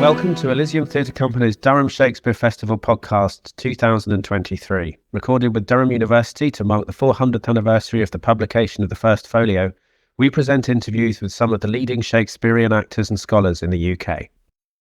Welcome to Elysium Theatre Company's Durham Shakespeare Festival podcast 2023, recorded with Durham University to mark the 400th anniversary of the publication of the First Folio. We present interviews with some of the leading Shakespearean actors and scholars in the UK.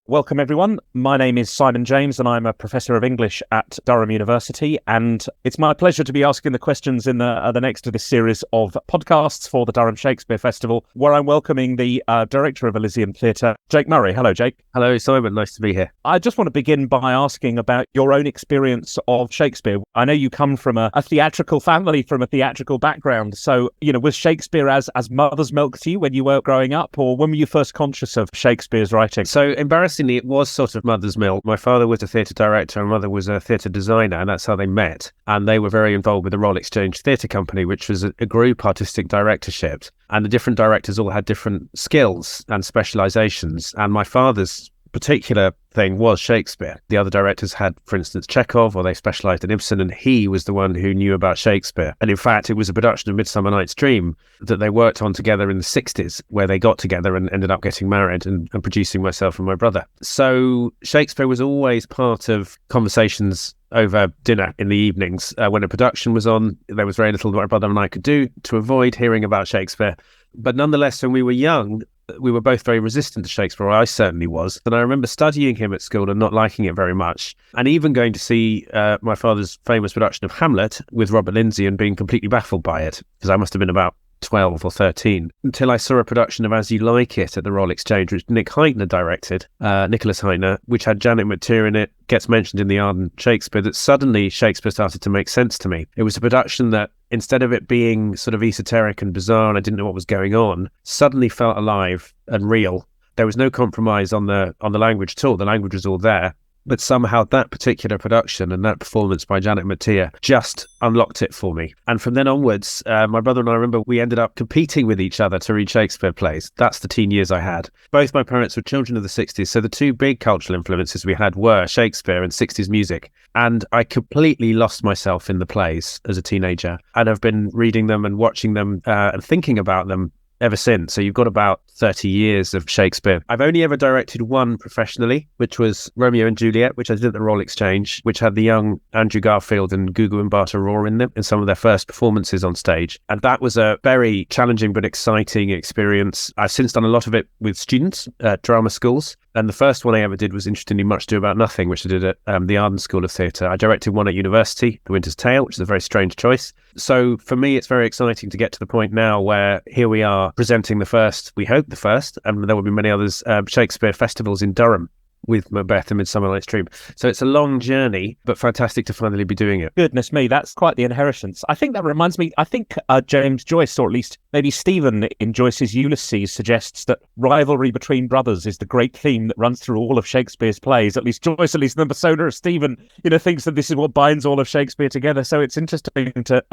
Welcome everyone. My name is Simon James and I'm a Professor of English at Durham University, and it's my pleasure to be asking the questions in the next of this series of podcasts for the Durham Shakespeare Festival, where I'm welcoming the Director of Elysium Theatre, Jake Murray. Hello, Jake. Hello, Simon. Nice to be here. I just want to begin by asking about your own experience of Shakespeare. I know you come from a theatrical family, from a theatrical background. So, was Shakespeare as mother's milk to you when you were growing up, or when were you first conscious of Shakespeare's writing? So, embarrassingly, it was sort of mother's milk. My father was a theatre director and mother was a theatre designer, and that's how they met. And they were very involved with the Royal Exchange Theatre Company, which was a group artistic directorship. And the different directors all had different skills and specialisations. And my father's particular thing was Shakespeare. The other directors had, for instance, Chekhov, or they specialised in Ibsen, and he was the one who knew about Shakespeare. And in fact, it was a production of Midsummer Night's Dream that they worked on together in the 60s, where they got together and ended up getting married and producing myself and my brother. So Shakespeare was always part of conversations over dinner in the evenings. When a production was on, there was very little that my brother and I could do to avoid hearing about Shakespeare. But nonetheless, when we were young, we were both very resistant to Shakespeare. I certainly was. And I remember studying him at school and not liking it very much. And even going to see my father's famous production of Hamlet with Robert Lindsay and being completely baffled by it, because I must have been about 12 or 13, until I saw a production of As You Like It at the Royal Exchange, which Nick Heitner directed, Nicholas Heitner, which had Janet McTeer in it, gets mentioned in the Ardent Shakespeare, that suddenly Shakespeare started to make sense to me. It was a production that, instead of it being sort of esoteric and bizarre and I didn't know what was going on, suddenly felt alive and real. There was no compromise on the language at all. The language was all there. But somehow that particular production and that performance by Janet McTeer just unlocked it for me. And from then onwards, my brother and I, remember we ended up competing with each other to read Shakespeare plays. That's the teen years I had. Both my parents were children of the 60s, so the two big cultural influences we had were Shakespeare and 60s music. And I completely lost myself in the plays as a teenager, and I've been reading them and watching them and thinking about them ever since. So you've got about 30 years of Shakespeare. I've only ever directed one professionally, which was Romeo and Juliet, which I did at the Royal Exchange, which had the young Andrew Garfield and Gugu Mbatha Raw in them in some of their first performances on stage. And that was a very challenging but exciting experience. I've since done a lot of it with students at drama schools. And the first one I ever did was, interestingly, Much Ado About Nothing, which I did at the Arden School of Theatre. I directed one at university, The Winter's Tale, which is a very strange choice. So for me, it's very exciting to get to the point now where here we are presenting the first, we hope the first, and there will be many others, Shakespeare festivals in Durham with Macbeth and Midsummer Night's Dream. So it's a long journey, but fantastic to finally be doing it. Goodness me, that's quite the inheritance. I think that reminds me, James Joyce, or at least maybe Stephen in Joyce's Ulysses, suggests that rivalry between brothers is the great theme that runs through all of Shakespeare's plays. At least Joyce, at least in the persona of Stephen, thinks that this is what binds all of Shakespeare together. So it's interesting to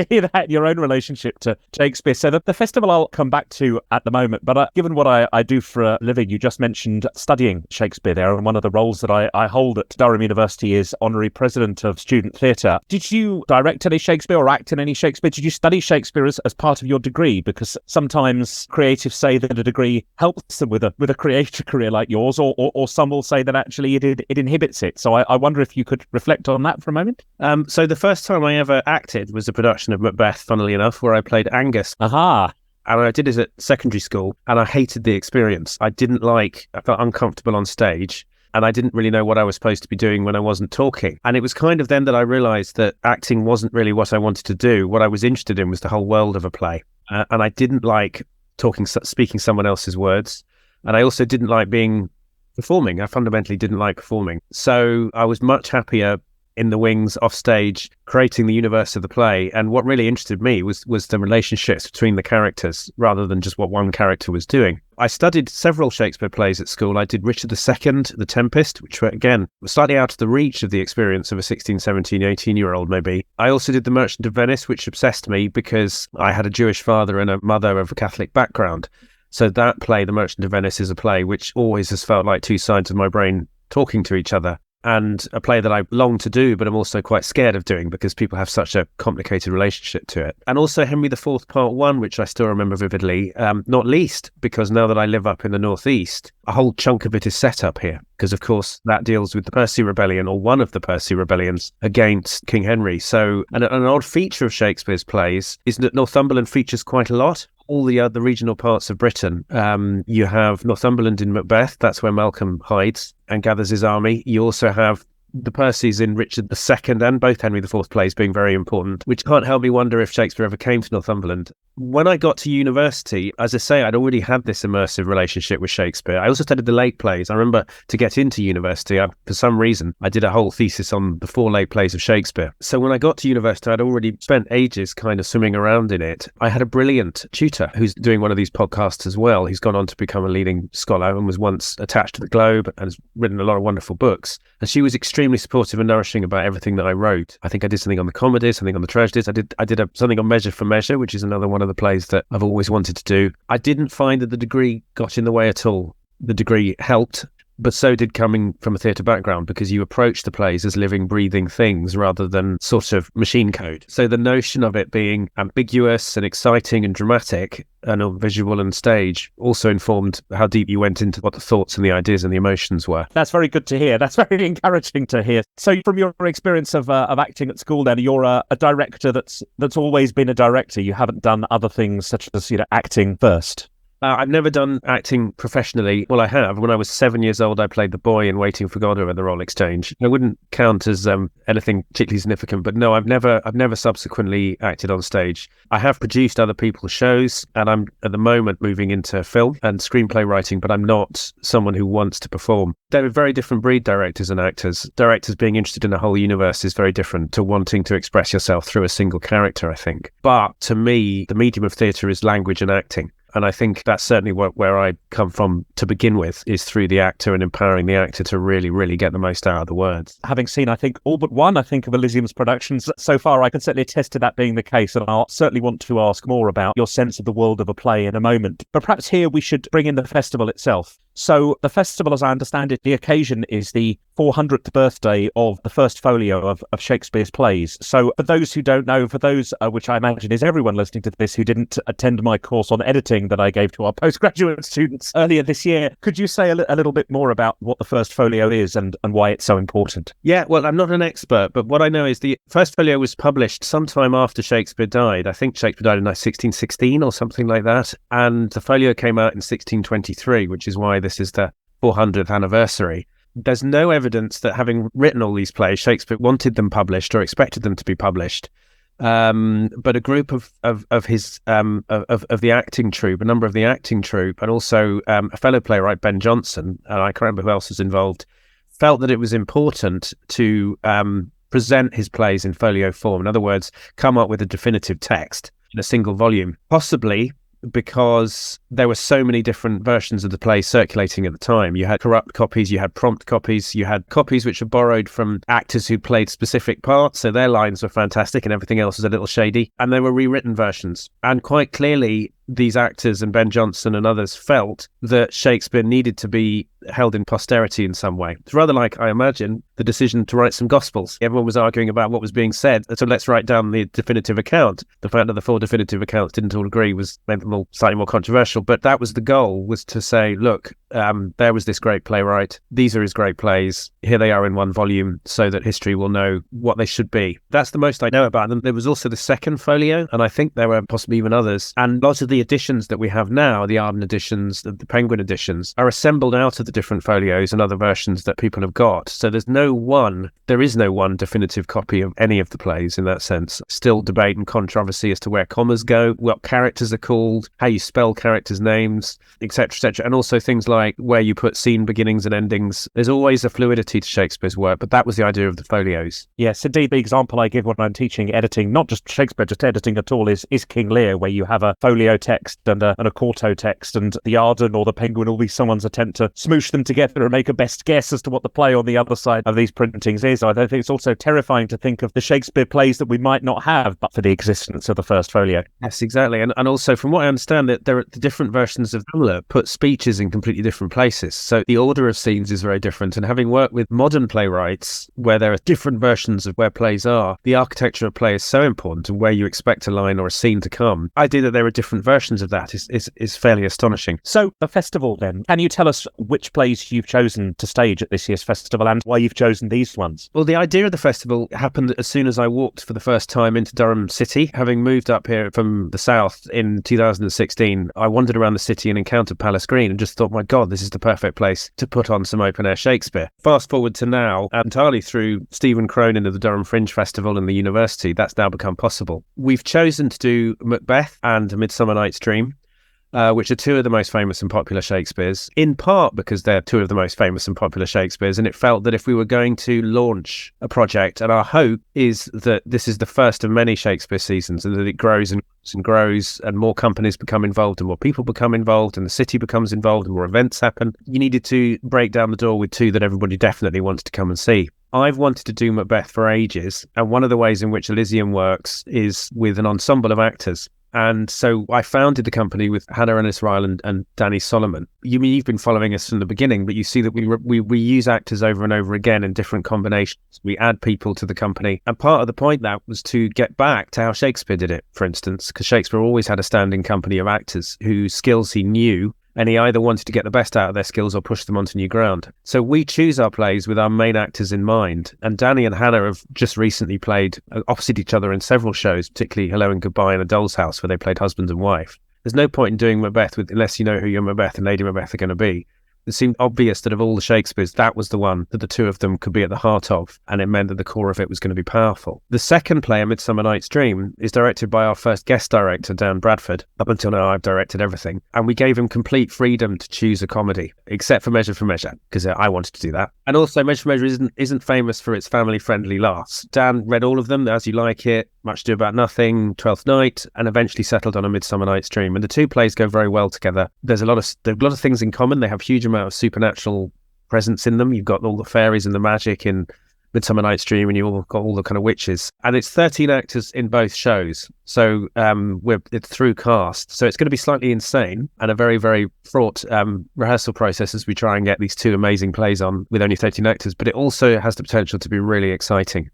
hear that in your own relationship to Shakespeare. So the festival I'll come back to at the moment, but given what I do for a living, you just mentioned studying Shakespeare there, and one of the roles that I hold at Durham University is Honorary President of Student Theatre. Did you direct any Shakespeare or act in any Shakespeare? Did you study Shakespeare as part of your degree? Because sometimes creatives say that a degree helps them with a creative career like yours, or some will say that actually it inhibits it. So I wonder if you could reflect on that for a moment. So the first time I ever acted was a production of Macbeth, funnily enough, where I played Angus. Aha. And I did it at secondary school, and I hated the experience. I felt uncomfortable on stage, and I didn't really know what I was supposed to be doing when I wasn't talking. And it was kind of then that I realised that acting wasn't really what I wanted to do. What I was interested in was the whole world of a play. And I didn't like speaking someone else's words. And I also didn't like performing. I fundamentally didn't like performing. So I was much happier in the wings, off stage, creating the universe of the play. And what really interested me was the relationships between the characters rather than just what one character was doing. I studied several Shakespeare plays at school. I did Richard II, The Tempest, which were, again, slightly out of the reach of the experience of a 16, 17, 18-year-old maybe. I also did The Merchant of Venice, which obsessed me because I had a Jewish father and a mother of a Catholic background. So that play, The Merchant of Venice, is a play which always has felt like two sides of my brain talking to each other. and a play that I long to do, but I'm also quite scared of doing because people have such a complicated relationship to it. And also Henry IV Part 1, which I still remember vividly, not least because now that I live up in the northeast, a whole chunk of it is set up here. Because, of course, that deals with the Percy Rebellion, or one of the Percy Rebellions against King Henry. So an odd feature of Shakespeare's plays is that Northumberland features quite a lot. All the other regional parts of Britain, you have Northumberland in Macbeth, that's where Malcolm hides and gathers his army. You also have the Percys in Richard II and both Henry IV plays being very important, which can't help me wonder if Shakespeare ever came to Northumberland. When I got to university, as I say, I'd already had this immersive relationship with Shakespeare. I also studied the late plays. I remember to get into university, for some reason, I did a whole thesis on the 4 late plays of Shakespeare. So when I got to university, I'd already spent ages kind of swimming around in it. I had a brilliant tutor who's doing one of these podcasts as well. He's gone on to become a leading scholar and was once attached to the Globe and has written a lot of wonderful books. And she was extremely supportive and nourishing about everything that I wrote. I think I did something on the comedies, something on the tragedies. I did something on Measure for Measure, which is another one of the plays that I've always wanted to do. I didn't find that the degree got in the way at all. The degree helped, but so did coming from a theatre background, because you approach the plays as living, breathing things rather than sort of machine code. So the notion of it being ambiguous and exciting and dramatic and on visual and stage also informed how deep you went into what the thoughts and the ideas and the emotions were. That's very good to hear. That's very encouraging to hear. So from your experience of acting at school then, you're a director that's always been a director. You haven't done other things such as, acting first. I've never done acting professionally. Well, I have. When I was 7 years old, I played the boy in Waiting for Godot at the Royal Exchange. I wouldn't count as anything particularly significant, but no, I've never subsequently acted on stage. I have produced other people's shows, and I'm at the moment moving into film and screenplay writing, but I'm not someone who wants to perform. They're a very different breed, directors and actors. Directors being interested in a whole universe is very different to wanting to express yourself through a single character, I think. But to me, the medium of theatre is language and acting. And I think that's certainly where I come from to begin with, is through the actor and empowering the actor to really, really get the most out of the words. Having seen, I think, all but one, of Elysium's productions so far, I can certainly attest to that being the case. And I'll certainly want to ask more about your sense of the world of a play in a moment. But perhaps here we should bring in the festival itself. So the festival, as I understand it, the occasion is the 400th birthday of the First Folio of Shakespeare's plays. So for those who don't know, for those, which I imagine is everyone listening to this who didn't attend my course on editing that I gave to our postgraduate students earlier this year, could you say a little bit more about what the First Folio is and why it's so important? Yeah, well, I'm not an expert, but what I know is the First Folio was published sometime after Shakespeare died. I think Shakespeare died in 1616 or something like that. And the folio came out in 1623, which is why this is the 400th anniversary. There's no evidence that having written all these plays, Shakespeare wanted them published or expected them to be published. But a group of the acting troupe, a number of the acting troupe, and also a fellow playwright, Ben Jonson, and I can't remember who else was involved, felt that it was important to present his plays in folio form. In other words, come up with a definitive text in a single volume, possibly because there were so many different versions of the play circulating at the time. You had corrupt copies, you had prompt copies, you had copies which were borrowed from actors who played specific parts, so their lines were fantastic and everything else was a little shady, and there were rewritten versions. And quite clearly, these actors and Ben Jonson and others felt that Shakespeare needed to be held in posterity in some way. It's rather like, I imagine, the decision to write some Gospels. Everyone was arguing about what was being said, so let's write down the definitive account. The fact that the 4 definitive accounts didn't all agree made them all slightly more controversial, but that was the goal, was to say, look, there was this great playwright, these are his great plays, here they are in one volume, so that history will know what they should be. That's the most I know about them. There was also the second folio, and I think there were possibly even others, and lots of the editions that we have now, the Arden editions, the Penguin editions, are assembled out of the different folios and other versions that people have got. So there is no one definitive copy of any of the plays in that sense. Still debate and controversy as to where commas go, what characters are called, how you spell characters' names, etc., etc. And also things like where you put scene beginnings and endings. There's always a fluidity to Shakespeare's work, but that was the idea of the folios. Yes, indeed. The example I give when I'm teaching editing, not just Shakespeare, just editing at all, is King Lear, where you have a folio text and a quarto text, and the Arden or the Penguin will be someone's attempt to smooth smoosh them together and make a best guess as to what the play on the other side of these printings is. I think it's also terrifying to think of the Shakespeare plays that we might not have but for the existence of the First Folio. Yes, exactly. And also, from what I understand, that there are the different versions of Hamlet put speeches in completely different places. So the order of scenes is very different. And having worked with modern playwrights, where there are different versions of where plays are, the architecture of play is so important, and where you expect a line or a scene to come. The idea that there are different versions of that is fairly astonishing. So the festival then, can you tell us which plays you've chosen to stage at this year's festival and why you've chosen these ones? Well, the idea of the festival happened as soon as I walked for the first time into Durham City. Having moved up here from the south in 2016, I wandered around the city and encountered Palace Green and just thought, my God, this is the perfect place to put on some open-air Shakespeare. Fast forward to now, entirely through Stephen Cronin of the Durham Fringe Festival and the university, that's now become possible. We've chosen to do Macbeth and A Midsummer Night's Dream, which are two of the most famous and popular Shakespeares, in part because they're two of the most famous and popular Shakespeares, and it felt that if we were going to launch a project, and our hope is that this is the first of many Shakespeare seasons, and that it grows and grows, and more companies become involved, and more people become involved, and the city becomes involved, and more events happen, you needed to break down the door with two that everybody definitely wants to come and see. I've wanted to do Macbeth for ages, and one of the ways in which Elysium works is with an ensemble of actors. And so I founded the company with Hannah Ennis-Ryle and Danny Solomon. You've been following us from the beginning, but you see that we use actors over and over again in different combinations. We add people to the company. And part of the point that was to get back to how Shakespeare did it, for instance, because Shakespeare always had a standing company of actors whose skills he knew, and he either wanted to get the best out of their skills or push them onto new ground. So we choose our plays with our main actors in mind. And Danny and Hannah have just recently played opposite each other in several shows, particularly Hello and Goodbye and A Doll's House, where they played husband and wife. There's no point in doing Macbeth unless you know who your Macbeth and Lady Macbeth are going to be. It seemed obvious that of all the Shakespeares, that was the one that the two of them could be at the heart of, and it meant that the core of it was going to be powerful. The second play, A Midsummer Night's Dream, is directed by our first guest director, Dan Bradford. Up until now, I've directed everything, and we gave him complete freedom to choose a comedy, except for Measure for Measure, because I wanted to do that. And also, Measure for Measure isn't famous for its family-friendly laughs. Dan read all of them, As You Like It, Much Ado About Nothing, Twelfth Night, and eventually settled on A Midsummer Night's Dream. And the two plays go very well together. There's a lot of things in common. They have huge amount of supernatural presence in them. You've got all the fairies and the magic in Midsummer Night's Dream, and you've got all the kind of witches. And it's 13 actors in both shows. So it's through cast. So it's going to be slightly insane and a very, very fraught rehearsal process as we try and get these two amazing plays on with only 13 actors. But it also has the potential to be really exciting.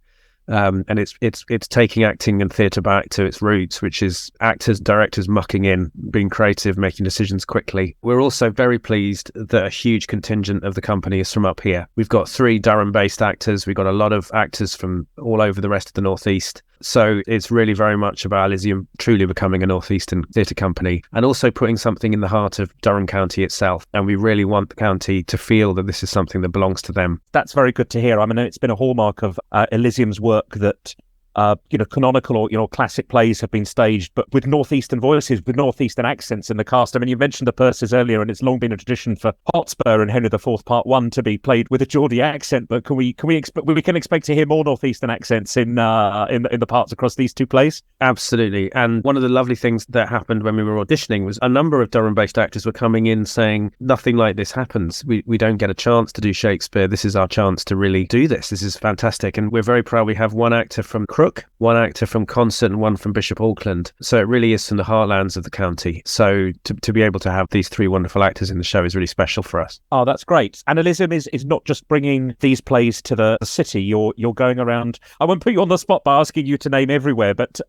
And it's taking acting and theatre back to its roots, which is actors, directors mucking in, being creative, making decisions quickly. We're also very pleased that a huge contingent of the company is from up here. We've got 3 Durham-based actors. We've got a lot of actors from all over the rest of the Northeast. So it's really very much about Elysium truly becoming a Northeastern theatre company, and also putting something in the heart of Durham County itself. And we really want the county to feel that this is something that belongs to them. That's very good to hear. I mean, it's been a hallmark of Elysium's work that canonical or classic plays have been staged, but with Northeastern voices, with Northeastern accents in the cast. I mean, you mentioned the Percies earlier, and it's long been a tradition for Hotspur and Henry IV Part 1 to be played with a Geordie accent. But can we expect to hear more Northeastern accents in the parts across these two plays? Absolutely. And one of the lovely things that happened when we were auditioning was a number of Durham-based actors were coming in saying, nothing like this happens. We don't get a chance to do Shakespeare. This is our chance to really do this. This is fantastic. And we're very proud we have one actor from Crook, one actor from Consett, and one from Bishop Auckland. So it really is from the heartlands of the county. So to be able to have these 3 wonderful actors in the show is really special for us. Oh, that's great. And Elysium is not just bringing these plays to the city. You're going around. I won't put you on the spot by asking you to name everywhere, but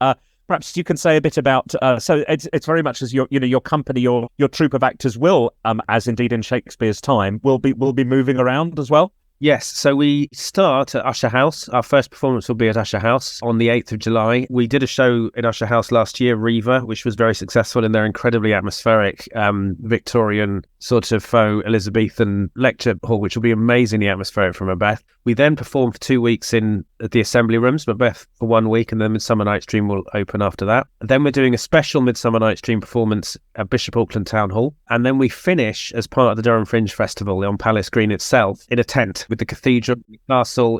perhaps you can say a bit about. So it's very much as your company, your troupe of actors will, as indeed in Shakespeare's time, will be moving around as well. Yes, so we start at Usher House. Our first performance will be at Usher House on the 8th of July. We did a show in Usher House last year, Riva, which was very successful in their incredibly atmospheric Victorian sort of faux Elizabethan lecture hall, which will be amazingly atmospheric from Macbeth. We then perform for 2 weeks at the Assembly Rooms, Macbeth for 1 week, and then Midsummer Night's Dream will open after that. And then we're doing a special Midsummer Night's Dream performance at Bishop Auckland Town Hall. And then we finish as part of the Durham Fringe Festival on Palace Green itself in a tent with the cathedral, the castle,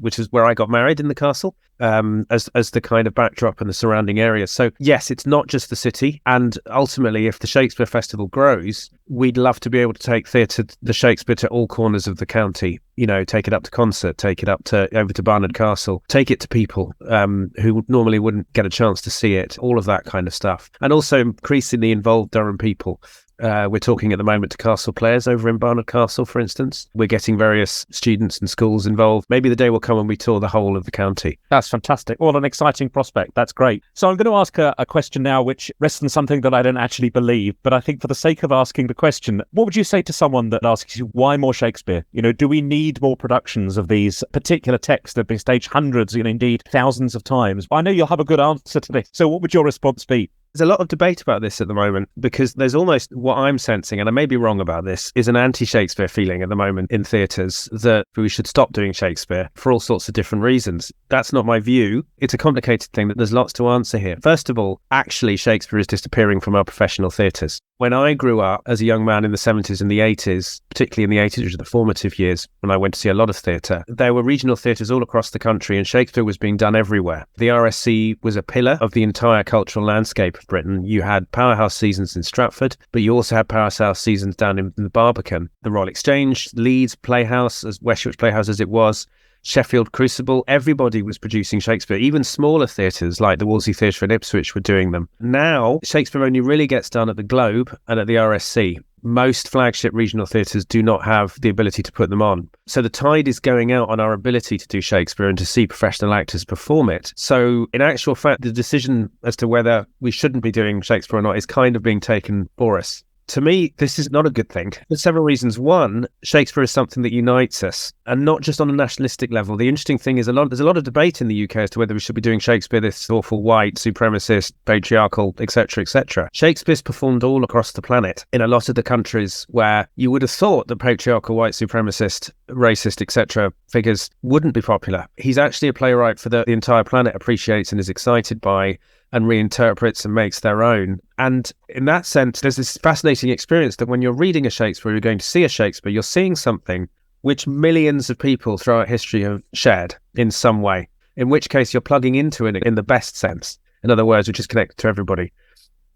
which is where I got married in the castle, as the kind of backdrop and the surrounding area. So yes, it's not just the city. And ultimately, if the Shakespeare Festival grows, we we'd love to be able to take theatre, the Shakespeare, to all corners of the county. Take it up to concert, take it over to Barnard Castle, take it to people who normally wouldn't get a chance to see it, all of that kind of stuff. And also increasingly involve Durham people. We're talking at the moment to castle players over in Barnard Castle, for instance. We're getting various students and schools involved. Maybe the day will come when we tour the whole of the county. That's fantastic. What an exciting prospect. That's great. So I'm going to ask a question now which rests on something that I don't actually believe, but I think for the sake of asking the question, what would you say to someone that asks you, why more Shakespeare? Do we need more productions of these particular texts that have been staged hundreds, indeed thousands of times? I know you'll have a good answer to this. So what would your response be? There's a lot of debate about this at the moment, because there's almost, what I'm sensing, and I may be wrong about this, is an anti-Shakespeare feeling at the moment in theatres that we should stop doing Shakespeare for all sorts of different reasons. That's not my view. It's a complicated thing that there's lots to answer here. First of all, actually Shakespeare is disappearing from our professional theatres. When I grew up as a young man in the 70s and the 80s, particularly in the 80s, which are the formative years when I went to see a lot of theatre, there were regional theatres all across the country and Shakespeare was being done everywhere. The RSC was a pillar of the entire cultural landscape of Britain. You had powerhouse seasons in Stratford, but you also had powerhouse seasons down in the Barbican. The Royal Exchange, Leeds Playhouse, as Westwich Playhouse as it was, Sheffield Crucible, everybody was producing Shakespeare. Even smaller theatres like the Wolsey Theatre in Ipswich were doing them. Now, Shakespeare only really gets done at the Globe and at the RSC. Most flagship regional theatres do not have the ability to put them on. So the tide is going out on our ability to do Shakespeare and to see professional actors perform it. So in actual fact, the decision as to whether we shouldn't be doing Shakespeare or not is kind of being taken for us. To me, this is not a good thing for several reasons. One, Shakespeare is something that unites us, and not just on a nationalistic level. The interesting thing is there's a lot of debate in the UK as to whether we should be doing Shakespeare, this awful white, supremacist, patriarchal, etc., etc. Shakespeare's performed all across the planet in a lot of the countries where you would have thought the patriarchal, white, supremacist, racist, etc. figures wouldn't be popular. He's actually a playwright for the entire planet appreciates and is excited by, and reinterprets and makes their own. And in that sense, there's this fascinating experience that when you're reading a Shakespeare, you're going to see a Shakespeare, you're seeing something which millions of people throughout history have shared in some way, in which case you're plugging into it in the best sense. In other words, which is connected to everybody.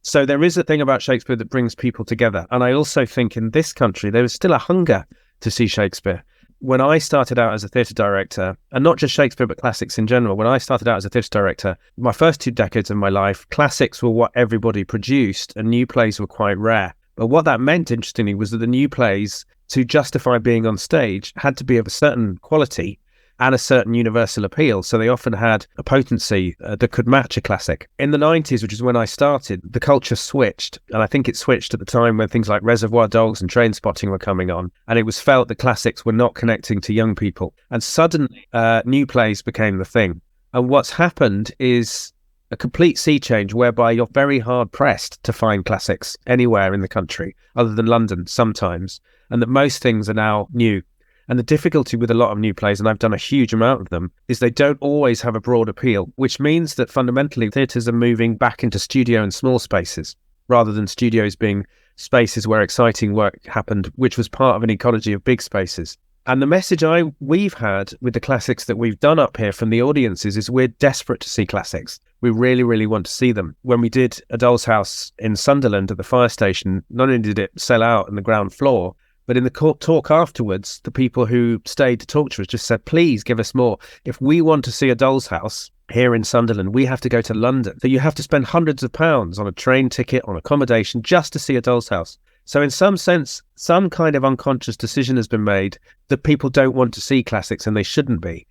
So there is a thing about Shakespeare that brings people together. And I also think in this country, there is still a hunger to see Shakespeare. When I started out as a theatre director, and not just Shakespeare, but classics in general, when I started out as a theatre director, my first 2 decades of my life, classics were what everybody produced and new plays were quite rare. But what that meant, interestingly, was that the new plays, to justify being on stage, had to be of a certain quality and a certain universal appeal. So they often had a potency that could match a classic. In the 90s, which is when I started, the culture switched. And I think it switched at the time when things like Reservoir Dogs and Trainspotting were coming on. And it was felt that classics were not connecting to young people. And suddenly, new plays became the thing. And what's happened is a complete sea change whereby you're very hard pressed to find classics anywhere in the country, other than London sometimes. And that most things are now new. And the difficulty with a lot of new plays, and I've done a huge amount of them, is they don't always have a broad appeal, which means that fundamentally theatres are moving back into studio and small spaces, rather than studios being spaces where exciting work happened, which was part of an ecology of big spaces. And the message we've had with the classics that we've done up here from the audiences is we're desperate to see classics. We really, really want to see them. When we did A Doll's House in Sunderland at the fire station, not only did it sell out on the ground floor, but in the talk afterwards, the people who stayed to talk to us just said, please give us more. If we want to see A Doll's House here in Sunderland, we have to go to London. So you have to spend hundreds of pounds on a train ticket, on accommodation, just to see A Doll's House. So in some sense, some kind of unconscious decision has been made that people don't want to see classics, and they shouldn't be.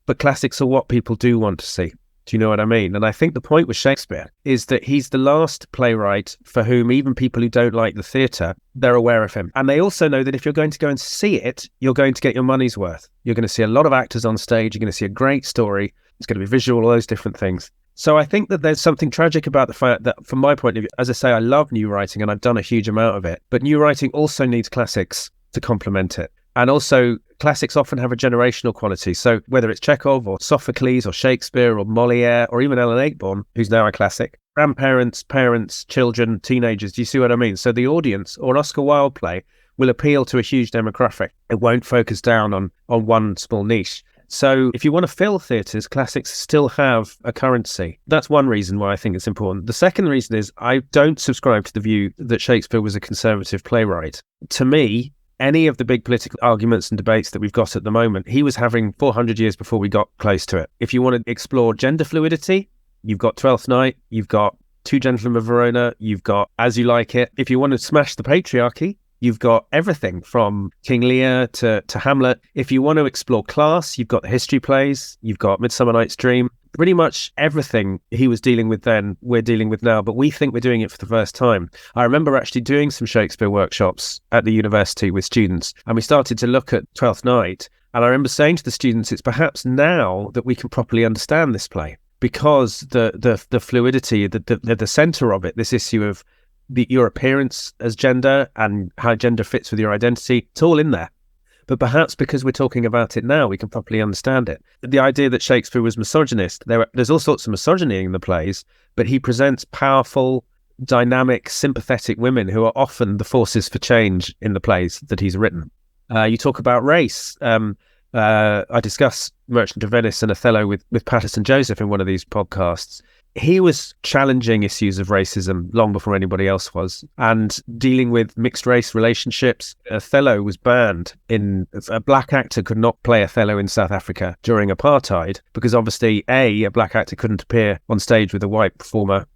But classics are what people do want to see. Do you know what I mean? And I think the point with Shakespeare is that he's the last playwright for whom even people who don't like the theatre, they're aware of him. And they also know that if you're going to go and see it, you're going to get your money's worth. You're going to see a lot of actors on stage. You're going to see a great story. It's going to be visual, all those different things. So I think that there's something tragic about the fact that, from my point of view, as I say, I love new writing and I've done a huge amount of it. But new writing also needs classics to complement it. And also, classics often have a generational quality. So whether it's Chekhov or Sophocles or Shakespeare or Molière or even Ellen Ayckbourn, who's now a classic, grandparents, parents, children, teenagers, do you see what I mean? So the audience, or an Oscar Wilde play, will appeal to a huge demographic. It won't focus down on one small niche. So if you want to fill theatres, classics still have a currency. That's one reason why I think it's important. The second reason is I don't subscribe to the view that Shakespeare was a conservative playwright. To me, any of the big political arguments and debates that we've got at the moment, he was having 400 years before we got close to it. If you want to explore gender fluidity, you've got Twelfth Night, you've got Two Gentlemen of Verona, you've got As You Like It. If you want to smash the patriarchy, you've got everything from King Lear to Hamlet. If you want to explore class, you've got the history plays, you've got Midsummer Night's Dream. Pretty much everything he was dealing with then, we're dealing with now, but we think we're doing it for the first time. I remember actually doing some Shakespeare workshops at the university with students, and we started to look at Twelfth Night. And I remember saying to the students, it's perhaps now that we can properly understand this play, because the fluidity, the centre of it, this issue of your appearance as gender and how gender fits with your identity, it's all in there. But perhaps because we're talking about it now, we can properly understand it. The idea that Shakespeare was misogynist, there's all sorts of misogyny in the plays, but he presents powerful, dynamic, sympathetic women who are often the forces for change in the plays that he's written. You talk about race. I discuss Merchant of Venice and Othello with Patterson Joseph in one of these podcasts. He was challenging issues of racism long before anybody else was, and dealing with mixed race relationships. Othello was banned. A black actor could not play Othello in South Africa during apartheid because obviously a black actor couldn't appear on stage with a white performer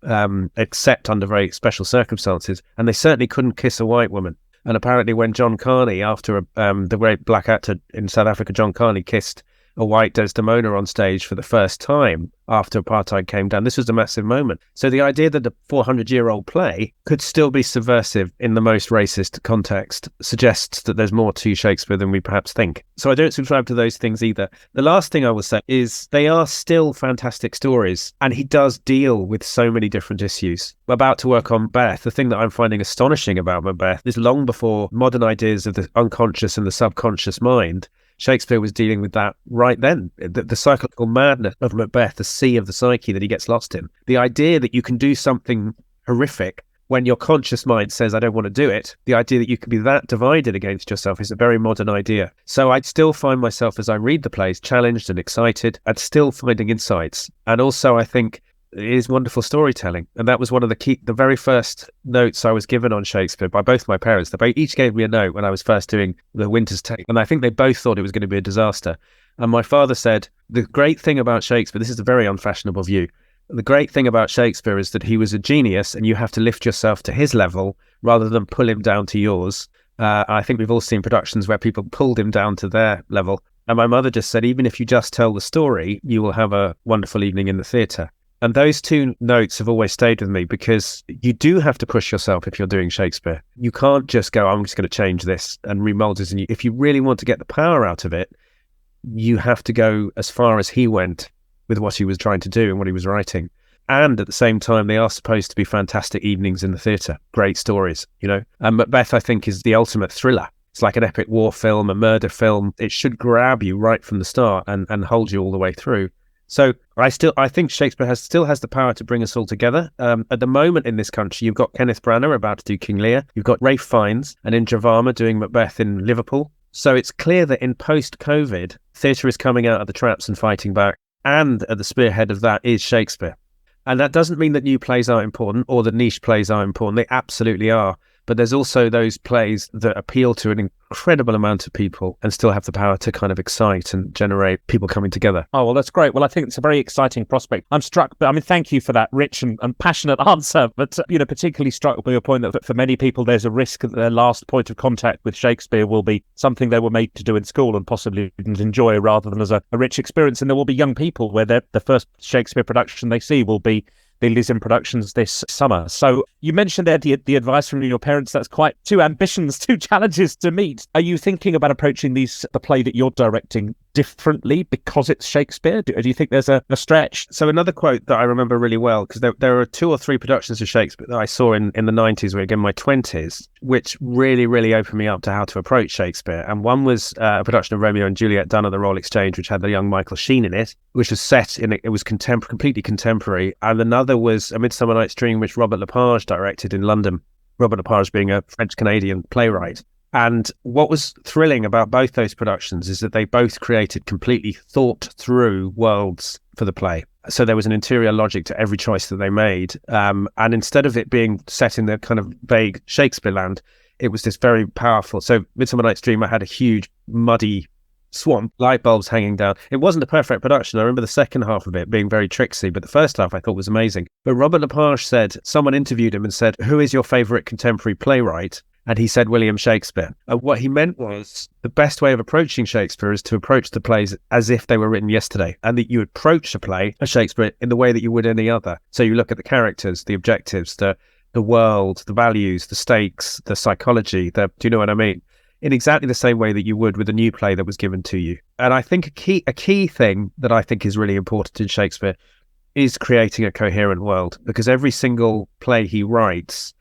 except under very special circumstances, and they certainly couldn't kiss a white woman. And apparently when John Carney, after the great black actor in South Africa, John Carney, kissed a white Desdemona on stage for the first time after apartheid came down, this was a massive moment. So the idea that a 400-year-old play could still be subversive in the most racist context suggests that there's more to Shakespeare than we perhaps think. So I don't subscribe to those things either. The last thing I will say is they are still fantastic stories, and he does deal with so many different issues. We're about to work on Macbeth. The thing that I'm finding astonishing about Macbeth is long before modern ideas of the unconscious and the subconscious mind, Shakespeare was dealing with that right then. The cyclical madness of Macbeth, the sea of the psyche that he gets lost in. The idea that you can do something horrific when your conscious mind says, I don't want to do it. The idea that you can be that divided against yourself is a very modern idea. So I'd still find myself, as I read the plays, challenged and excited and still finding insights. And also, I think it is wonderful storytelling. And that was one of the very first notes I was given on Shakespeare by both my parents. They each gave me a note when I was first doing the Winter's Tale. And I think they both thought it was going to be a disaster. And my father said, the great thing about Shakespeare, this is a very unfashionable view. The great thing about Shakespeare is that he was a genius and you have to lift yourself to his level rather than pull him down to yours. I think we've all seen productions where people pulled him down to their level. And my mother just said, even if you just tell the story, you will have a wonderful evening in the theatre. And those two notes have always stayed with me because you do have to push yourself if you're doing Shakespeare. You can't just go, I'm just going to change this and remold it. And if you really want to get the power out of it, you have to go as far as he went with what he was trying to do and what he was writing. And at the same time, they are supposed to be fantastic evenings in the theatre, great stories, you know. And Macbeth, I think, is the ultimate thriller. It's like an epic war film, a murder film. It should grab you right from the start and hold you all the way through. So I think Shakespeare still has the power to bring us all together. At the moment in this country, you've got Kenneth Branagh about to do King Lear. You've got Ralph Fiennes and Indravama doing Macbeth in Liverpool. So it's clear that in post-COVID, theatre is coming out of the traps and fighting back. And at the spearhead of that is Shakespeare. And that doesn't mean that new plays aren't important or that niche plays are important. They absolutely are. But there's also those plays that appeal to an incredible amount of people and still have the power to kind of excite and generate people coming together. Oh, well, that's great. Well, I think it's a very exciting prospect. I'm struck, but I mean, thank you for that rich and passionate answer. But, particularly struck by your point that for many people, there's a risk that their last point of contact with Shakespeare will be something they were made to do in school and possibly didn't enjoy rather than as a rich experience. And there will be young people where the first Shakespeare production they see will be the Elysium productions this summer. So you mentioned there the advice from your parents. That's quite two challenges to meet. Are you thinking about approaching the play that you're directing differently because it's Shakespeare? Do you think there's a stretch? So another quote that I remember really well, because there are 2 or 3 productions of Shakespeare that I saw in the 90s, when again my 20s, which really, really opened me up to how to approach Shakespeare. And one was a production of Romeo and Juliet done at the Royal Exchange, which had the young Michael Sheen in it, which was set in it was completely contemporary. And another was A Midsummer Night's Dream, which Robert Lepage directed in London. Robert Lepage being a French-Canadian playwright. And what was thrilling about both those productions is that they both created completely thought through worlds for the play. So there was an interior logic to every choice that they made. And instead of it being set in the kind of vague Shakespeare land, it was this very powerful. So Midsummer Night's Dream, I had a huge muddy swamp, light bulbs hanging down. It wasn't a perfect production. I remember the second half of it being very tricksy, but the first half I thought was amazing. But Robert Lepage said, someone interviewed him and said, who is your favourite contemporary playwright? And he said William Shakespeare. And what he meant was the best way of approaching Shakespeare is to approach the plays as if they were written yesterday, and that you approach a play, a Shakespeare, in the way that you would any other. So you look at the characters, the objectives, the world, the values, the stakes, the psychology, do you know what I mean? In exactly the same way that you would with a new play that was given to you. And I think a key thing that I think is really important in Shakespeare is creating a coherent world, because every single play he writes,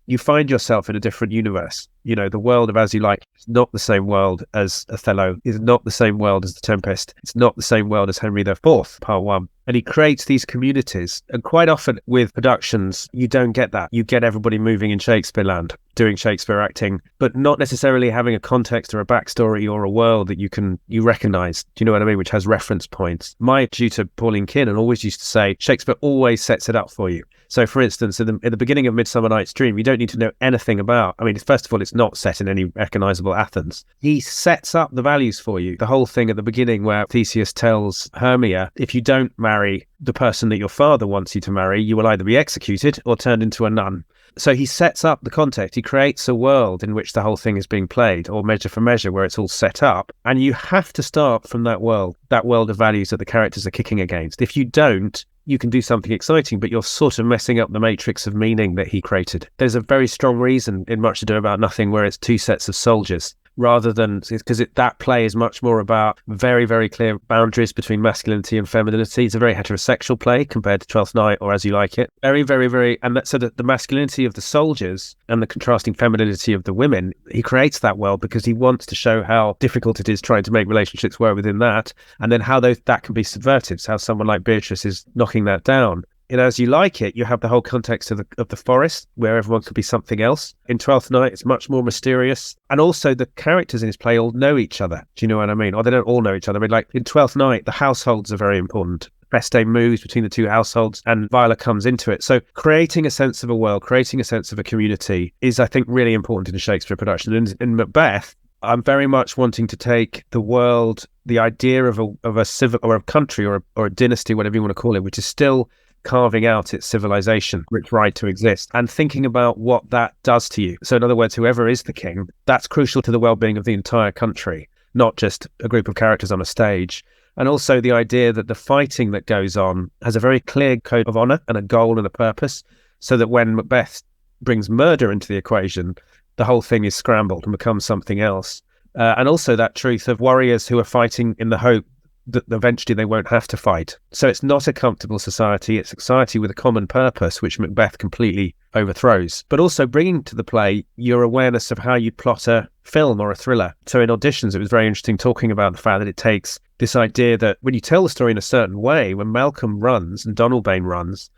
you find yourself in a different universe. You know, the world of As You Like is not the same world as Othello, is not the same world as The Tempest, it's not the same world as Henry IV, Part 1. And he creates these communities. And quite often with productions, you don't get that. You get everybody moving in Shakespeare land, doing Shakespeare acting, but not necessarily having a context or a backstory or a world that you recognise, do you know what I mean, which has reference points. My tutor, Pauline Kiernan, always used to say, Shakespeare always sets it up for you. So, for instance, in the beginning of Midsummer Night's Dream, you don't need to know anything about, I mean, first of all, it's not set in any recognisable Athens. He sets up the values for you. The whole thing at the beginning where Theseus tells Hermia, if you don't marry the person that your father wants you to marry, you will either be executed or turned into a nun. So he sets up the context. He creates a world in which the whole thing is being played, or Measure for Measure, where it's all set up. And you have to start from that world of values that the characters are kicking against. If you don't, you can do something exciting, but you're sort of messing up the matrix of meaning that he created. There's a very strong reason in Much Ado About Nothing where it's two sets of soldiers, rather than, because that play is much more about very, very clear boundaries between masculinity and femininity. It's a very heterosexual play compared to Twelfth Night or As You Like It. Very, very, very, and so that the masculinity of the soldiers and the contrasting femininity of the women, he creates that world because he wants to show how difficult it is trying to make relationships work within that, and then how that can be subverted, so how someone like Beatrice is knocking that down. In As You Like It, you have the whole context of the forest where everyone could be something else. In Twelfth Night, it's much more mysterious. And also the characters in his play all know each other. Do you know what I mean? Or they don't all know each other. I mean, like in Twelfth Night, the households are very important. Feste moves between the two households and Viola comes into it. So creating a sense of a world, creating a sense of a community is, I think, really important in a Shakespeare production. And in Macbeth, I'm very much wanting to take the world, the idea of a civil or a country or a dynasty, whatever you want to call it, which is still carving out its civilization, its right to exist, and thinking about what that does to you. So in other words, whoever is the king, that's crucial to the well-being of the entire country, not just a group of characters on a stage. And also the idea that the fighting that goes on has a very clear code of honour and a goal and a purpose, so that when Macbeth brings murder into the equation, the whole thing is scrambled and becomes something else. And also that truth of warriors who are fighting in the hope that eventually they won't have to fight. So it's not a comfortable society, it's a society with a common purpose, which Macbeth completely overthrows. But also bringing to the play your awareness of how you plot a film or a thriller. So in Auditions, it was very interesting talking about the fact that it takes this idea that when you tell the story in a certain way, when Malcolm runs and Donalbain runs,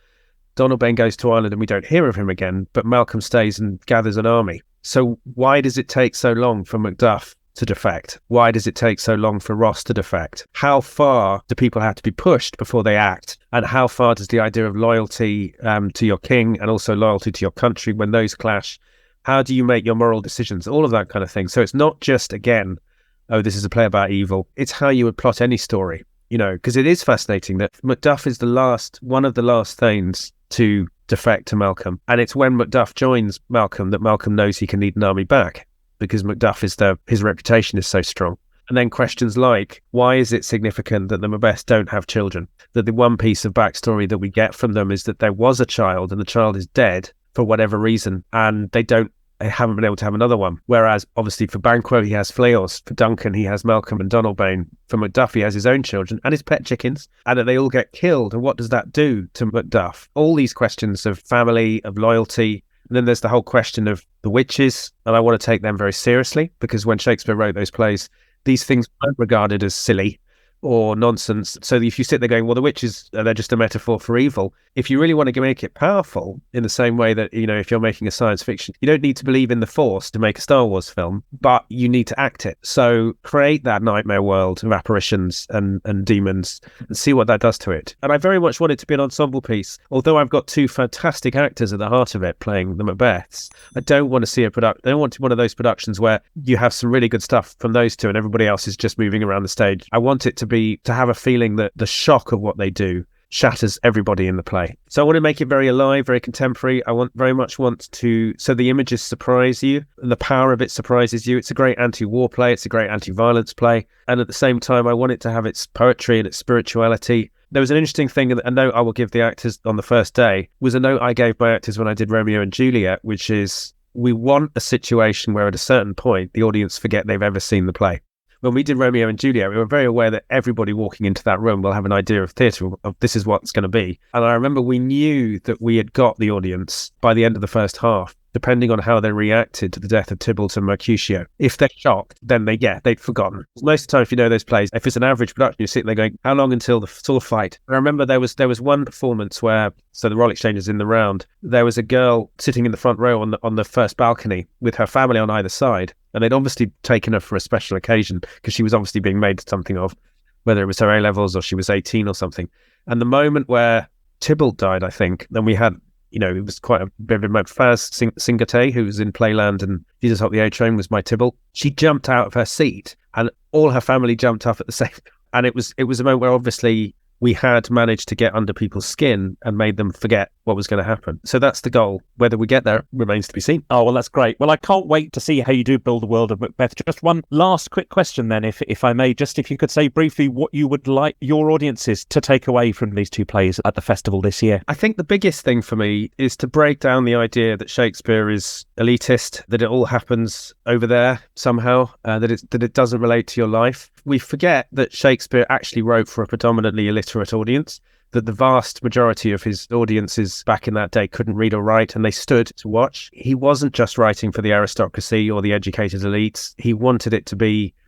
Donalbain goes to Ireland and we don't hear of him again, but Malcolm stays and gathers an army. So why does it take so long for Macduff to defect? Why does it take so long for Ross to defect? How far do people have to be pushed before they act? And how far does the idea of loyalty to your king and also loyalty to your country, when those clash, how do you make your moral decisions? All of that kind of thing. So it's not just, again, oh, this is a play about evil. It's how you would plot any story, you know, because it is fascinating that Macduff is one of the last Thanes to defect to Malcolm. And it's when Macduff joins Malcolm that Malcolm knows he can lead an army back, because Macduff his reputation is so strong. And then questions like, why is it significant that the Macbeths don't have children? That the one piece of backstory that we get from them is that there was a child and the child is dead for whatever reason, and they haven't been able to have another one. Whereas obviously for Banquo, he has Fleos. For Duncan, he has Malcolm and Donalbain. For Macduff, he has his own children and his pet chickens, and that they all get killed. And what does that do to Macduff? All these questions of family, of loyalty. And then there's the whole question of the witches, and I want to take them very seriously, because when Shakespeare wrote those plays, these things weren't regarded as silly or nonsense. So if you sit there going, well, the witches, they're just a metaphor for evil. If you really want to make it powerful in the same way that, if you're making a science fiction, you don't need to believe in the Force to make a Star Wars film, but you need to act it. So create that nightmare world of apparitions and demons and see what that does to it. And I very much want it to be an ensemble piece. Although I've got two fantastic actors at the heart of it playing the Macbeths, I don't want to see I don't want one of those productions where you have some really good stuff from those two and everybody else is just moving around the stage. I want it to have a feeling that the shock of what they do shatters everybody in the play. So I want to make it very alive, very contemporary. Very much want to, so the images surprise you and the power of it surprises you. It's a great anti-war play. It's a great anti-violence play. And at the same time, I want it to have its poetry and its spirituality. There was an interesting thing, a note I will give the actors on the first day, was a note I gave my actors when I did Romeo and Juliet, which is, we want a situation where at a certain point, the audience forget they've ever seen the play. When we did Romeo and Juliet, we were very aware that everybody walking into that room will have an idea of theatre, of this is what it's going to be. And I remember we knew that we had got the audience by the end of the first half, depending on how they reacted to the death of Tybalt and Mercutio. If they're shocked, then they'd forgotten. Most of the time, if you know those plays, if it's an average production, you're sitting there going, how long until the sword fight? I remember there was one performance where, so the Royal Exchange is in the round, there was a girl sitting in the front row on the first balcony with her family on either side. And they'd obviously taken her for a special occasion because she was obviously being made something of, whether it was her A-levels or she was 18 or something. And the moment where Tybalt died, I think, then we had, it was quite a bit of a moment. Faz Singate, who was in Playland and Jesus Up the A-Train, was my Tybalt. She jumped out of her seat and all her family jumped up at the same time. And it was a moment where obviously we had managed to get under people's skin and made them forget what was going to happen. So that's the goal. Whether we get there remains to be seen. Oh, well, that's great. Well, I can't wait to see how you do build the world of Macbeth. Just one last quick question then, if I may, just if you could say briefly what you would like your audiences to take away from these two plays at the festival this year. I think the biggest thing for me is to break down the idea that Shakespeare is elitist, that it all happens over there somehow, that it doesn't relate to your life. We forget that Shakespeare actually wrote for a predominantly illiterate audience, that the vast majority of his audiences back in that day couldn't read or write, and they stood to watch. He wasn't just writing for the aristocracy or the educated elites.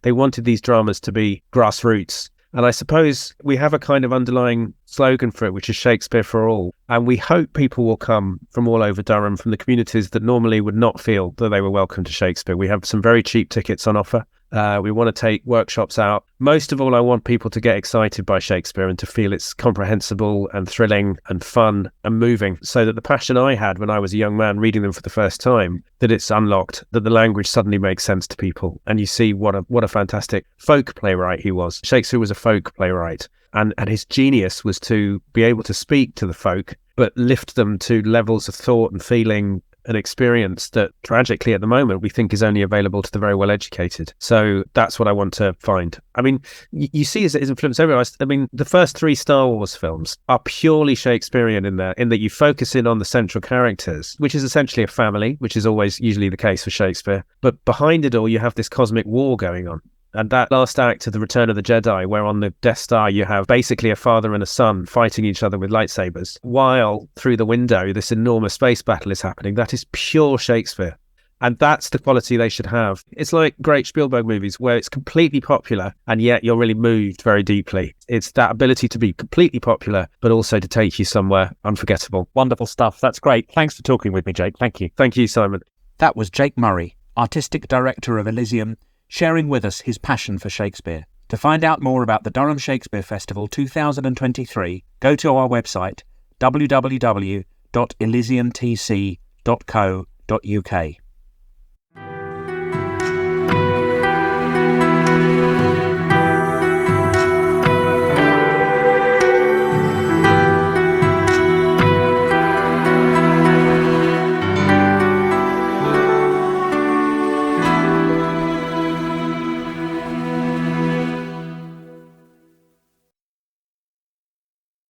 They wanted these dramas to be grassroots. And I suppose we have a kind of underlying slogan for it, which is Shakespeare for all. And we hope people will come from all over Durham, from the communities that normally would not feel that they were welcome to Shakespeare. We have some very cheap tickets on offer. We want to take workshops out. Most of all, I want people to get excited by Shakespeare and to feel it's comprehensible and thrilling and fun and moving, so that the passion I had when I was a young man reading them for the first time, that it's unlocked, that the language suddenly makes sense to people. And you see what a fantastic folk playwright he was. Shakespeare was a folk playwright. And his genius was to be able to speak to the folk, but lift them to levels of thought and feeling an experience that tragically at the moment we think is only available to the very well educated. So that's what I want to find. I mean, you see his influence everywhere. I mean, the first 3 Star Wars films are purely Shakespearean in that you focus in on the central characters, which is essentially a family, which is always usually the case for Shakespeare. But behind it all, you have this cosmic war going on. And that last act of The Return of the Jedi, where on the Death Star you have basically a father and a son fighting each other with lightsabers, while through the window this enormous space battle is happening, that is pure Shakespeare. And that's the quality they should have. It's like great Spielberg movies where it's completely popular and yet you're really moved very deeply. It's that ability to be completely popular, but also to take you somewhere unforgettable. Wonderful stuff. That's great. Thanks for talking with me, Jake. Thank you. Thank you, Simon. That was Jake Murray, Artistic Director of Elysium, sharing with us his passion for Shakespeare. To find out more about the Durham Shakespeare Festival 2023, go to our website www.elysiumtc.co.uk.